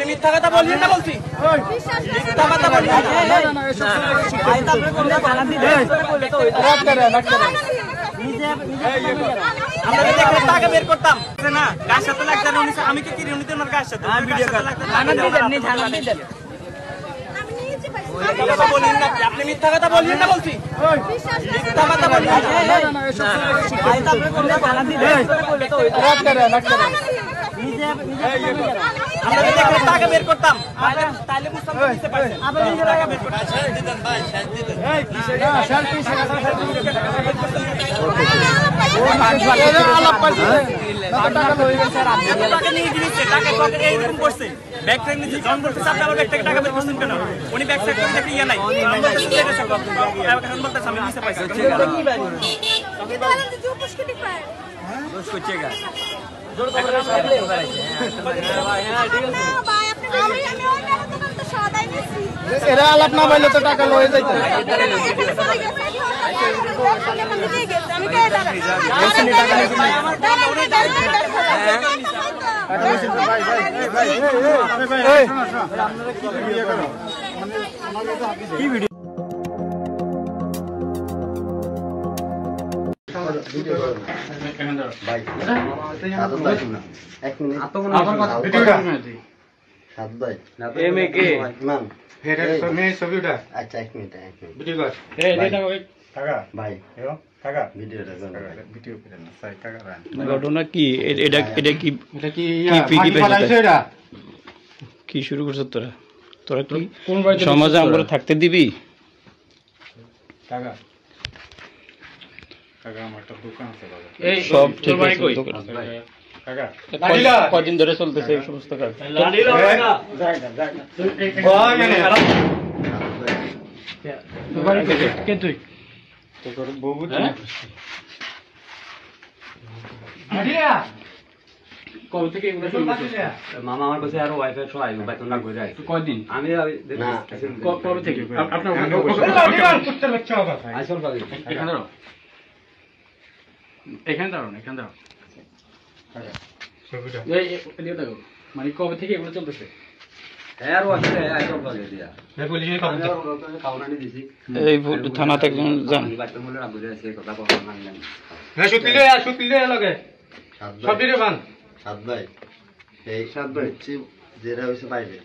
মিথ্যা কথা বলছেন না বলছি মিথ্যা কথা বলছেন আমরা দেখে টাকা বের করতাম না গাছ সাথে লাগছে আমি কি কিরুনিতে আমার গাছ সাথে ভিডিও কল আপনি মিথ্যা কথা বলছেন না বলছি মিথ্যা কথা বলছেন আমরা দেখে টাকা বের করতাম তাহলে বুঝতাম টাকা বের করতাম টাকা নিয়ে গিয়েছে টাকা পকেটে এইরকম করছে ব্যাগ ট্রেন নিচে জন বলতে আপনি আমার ব্যাগ থেকে টাকা বের করছেন কেন উনি ব্যাগ সাইড করে দেখি ইয়া নাই এখন বলতেছে আমি নিচে পাইছি এরা আলাপ না পাইলে তো টাকা লয়ে যাইতো ঘটনা কি এটা কি শুরু করছ তোরা তোরা কি সমাজে আমরা থাকতে দিবি সব ঠিক আছে কদিন ধরে চলতেছে এই সমস্ত কাজ মামা আমার কাছে আরো ওয়াইফাই সহ আইব বেতন না করে আইছে কয়দিন আমি কবে থেকে আপনার আসল কাজ এখানে দাও এখানে দাও এই দাও মানে কবে থেকে এগুলো চলতেছে থানাতে একজন যান যেটা হয়েছে বাইরে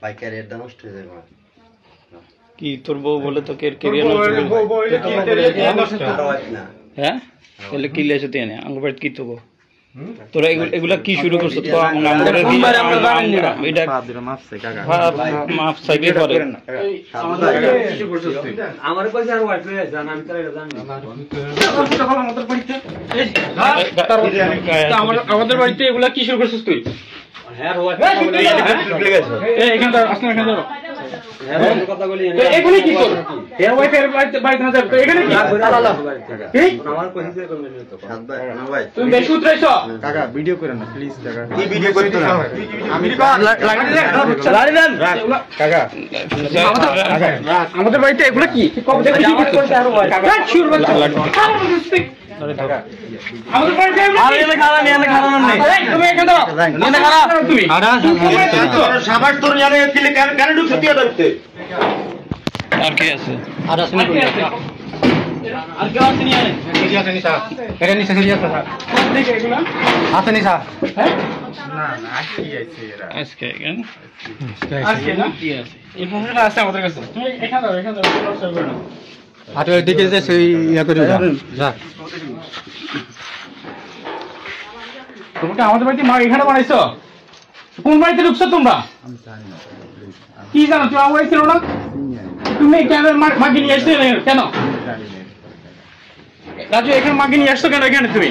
ভাই ক্যারিয়ারটা নষ্ট হয়ে যাবে কি তোর বউ বলে তো ক্যারিয়ার হ্যাঁ তাহলে কি লেছে তুই এনে আমার বাড়িতে কি তো তোরা এগুলা কি শুরু করছো তো মাফ চাইবে করে আমার কাছে আর ওয়াইফাই জান আমি তাই জানি আমাদের বাড়িতে এগুলা কি শুরু করছিস তুই হ্যাঁ ওয়াইফাই এখানে দাও আসলে এখানে দাও কথা বলি এগুলো কি করো এর ওয়াইফাই বাড়িতে না যাবে তো এখানে কি আমার কইছে করবে না তো ভাই তুমি বেশি উতরাইছো কাকা ভিডিও করেন না প্লিজ কাকা কি ভিডিও করতে না আমি লাড়ি দেন কাকা আমাদের বাড়িতে এগুলো কি কবে থেকে কি করতে আর কাকা শুরু করতে আমাদের বাড়িতে আরে এনে খাওয়া নিয়ে এনে খাওয়া নেই তুমি এখানে দাও এনে খাওয়া তুমি সাবাস তোর জানে কিলে কেন ঢুকছ তুই ধরতে আর কি আছে আর আসেনি আর কি আছে নিয়ে সিরিয়াস আছে নিসা এটা নিসা সিরিয়াস আছে ঠিক আছে এগুলো আছে নিসা হ্যাঁ না না আজকে আছে এরা আজকে কেন আজকে না কি আছে এই ফোনটা আছে আমাদের কাছে তুমি এখানে দাও লস করবে না আটো দিকে যে সেই ইয়া করে যা তোমরা আমাদের বাড়িতে মা এখানে বানাইছো কোন বাড়িতে ঢুকছো তোমরা কি জানো তুমি আমার ছিল না তুমি কেন মাকে নিয়ে আসছো কেন রাজু এখানে মাকে নিয়ে আসছো কেন এখানে তুমি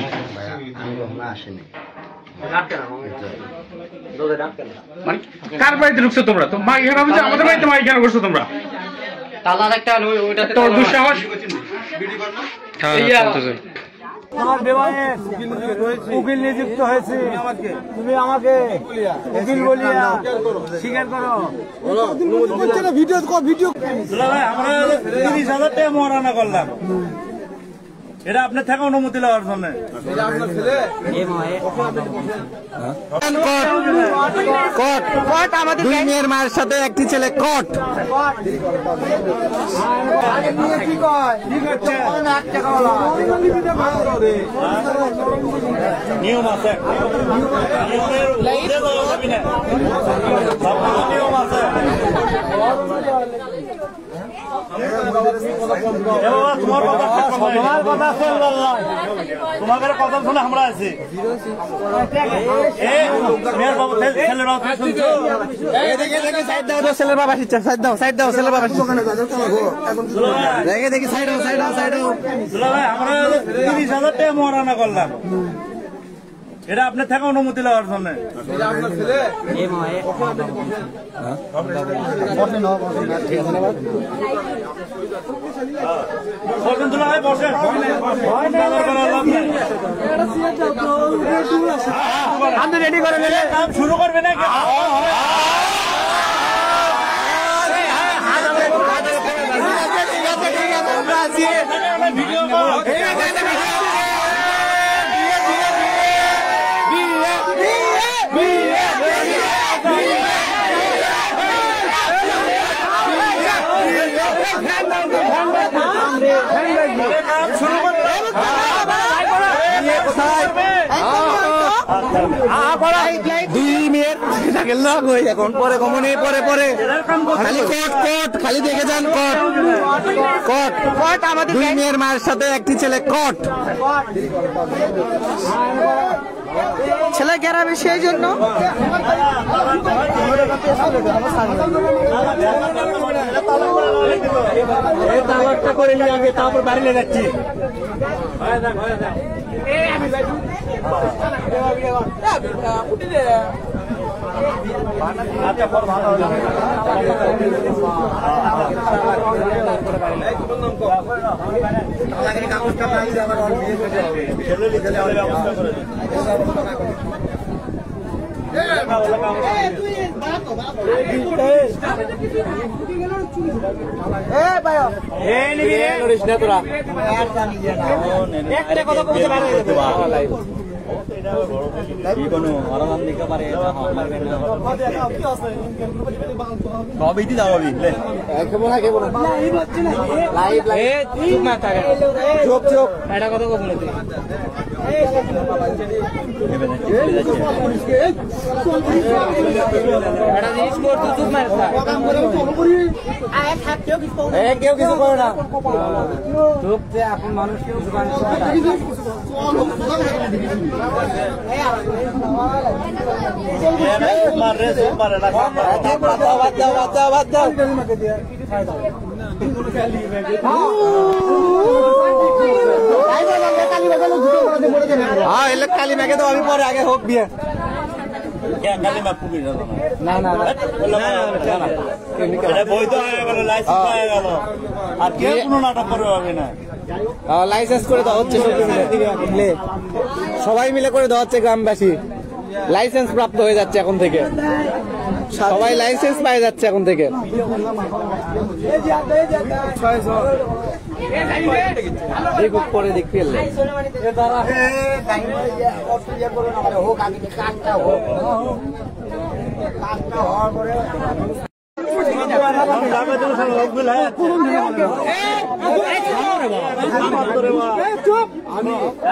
মানে কার বাড়িতে ঢুকছো তোমরা তো মা এখানে হবে যে আমাদের বাড়িতে মা এখানে করছো তোমরা তালার একটা ওইটাতে তোর দুঃসাহস তোমার বিবাহে উকিল নিযুক্ত হয়েছে তুমি আমাকে উকিল বলিয়া স্বীকার করো ভিডিও আমরা 30,000 টাকা মহারানা করলাম এটা আপনার থেকে অনুমতি নেওয়ার জন্য দুই মেয়ের মায়ের সাথে একটি ছেলে কট নিয়ম আছে নিয়ম আছে তোমার কথা তোমাদের কথা শুনে আমরা আছি ছেলের বাবা শিখছে সাইড দাও ছেলের বাবা দেখে দেখি সাইড আমরা 30,000 টাকা মহারানা করলাম এটা আপনার থেকে অনুমতি নেওয়ার জন্য রেডি করে শুরু করবে না ভিডিও দুই মেয়ের এখন পরে কমনে পরে খালি কট খালি দেখে যান কট আমাদের দুই মেয়ের মায়ের সাথে একটি ছেলে কট ছেলে গ্রামে সেই জন্য তালাকটা করে নিয়ে আগে তারপর বাড়ি যাচ্ছি কেউ কিছু করে না এখন মানুষ কেউ কালী মেঘে তো আমি পরে আগে হোক বিয়ে না না বৈধ হয়ে গেল লাইসেন্স হয়ে গেল আর কেউ কোনো নাটক করে হবে না লাইসেন্স করে দেওয়া হচ্ছে সবাই মিলে করে দেওয়া হচ্ছে গ্রামবাসী লাইসেন্স প্রাপ্ত হয়ে যাচ্ছে এখন থেকে সবাই লাইসেন্স পাই যাচ্ছে এখন থেকে পরে দেখতে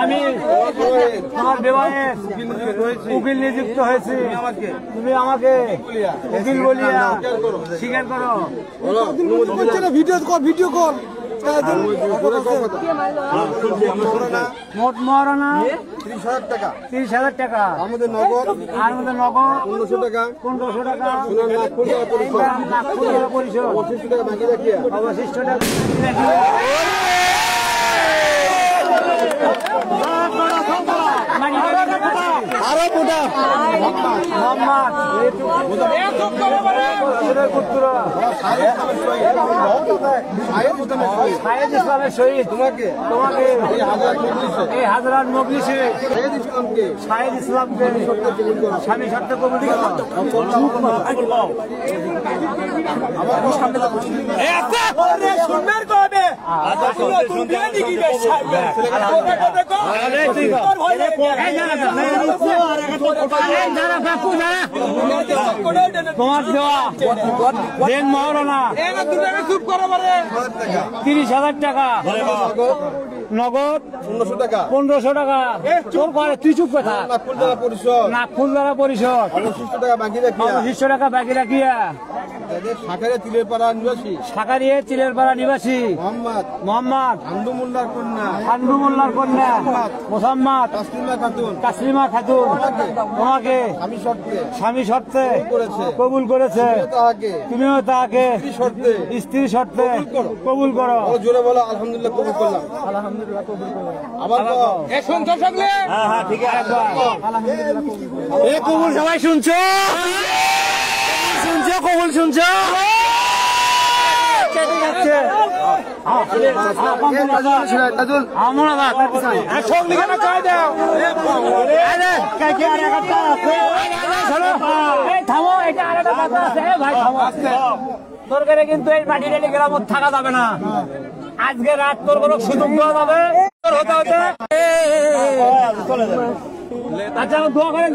আমি তোমার বিবাহে উকিল নিযুক্ত হয়েছি তুমি আমাকে উকিল বলিয়া স্বীকার করো ভিডিও কল মোট মহারণা 30,000 টাকা আমাদের নগদ 1500 টাকা 1500 পরিশোধ অবশিষ্ট টাকা আরো মোহাম্মদ শাহেদ ইসলামের শহীদ তোমাকে এই হাজরাত মজলিসে শাহেদ ইসলামকে স্বামী সত্য কমিটি শুনবেন কবে তোমার দেওয়া দেন মহারণা 30,000 টাকা নগদ 1500 টাকা তোর ঘরে তুই চুপ কথা নাগপুর দ্বারা পরিশোধ 25 টাকা বাকি রাখিয়া শাকারিয়া তিলের পাড়া নিবাসী মোহাম্মদ খান্ডু মোল্লার কন্যা মোহাম্মদ তাসলিমা খাতুন তোমাকে স্বামী শর্তে কবুল করেছে তুমিও তাকে স্ত্রী শর্তে কবুল করো। জোরে বলো আলহামদুলিল্লাহ কবুল করলাম। আলহামদুলিল্লাহ কবুল করো। আবার শুনছো সকলে? হ্যাঁ ঠিক আছে এই কবুল সবাই শুনছো? শুনছো কবুল শুনছো? তোর ঘরে কিন্তু এই মাটি রেলি গ্রামত থাকা যাবে না। আজকে রাত তোর কোনো সুযোগ দেওয়া যাবে হতে হতে। আচ্ছা দোয়া করেন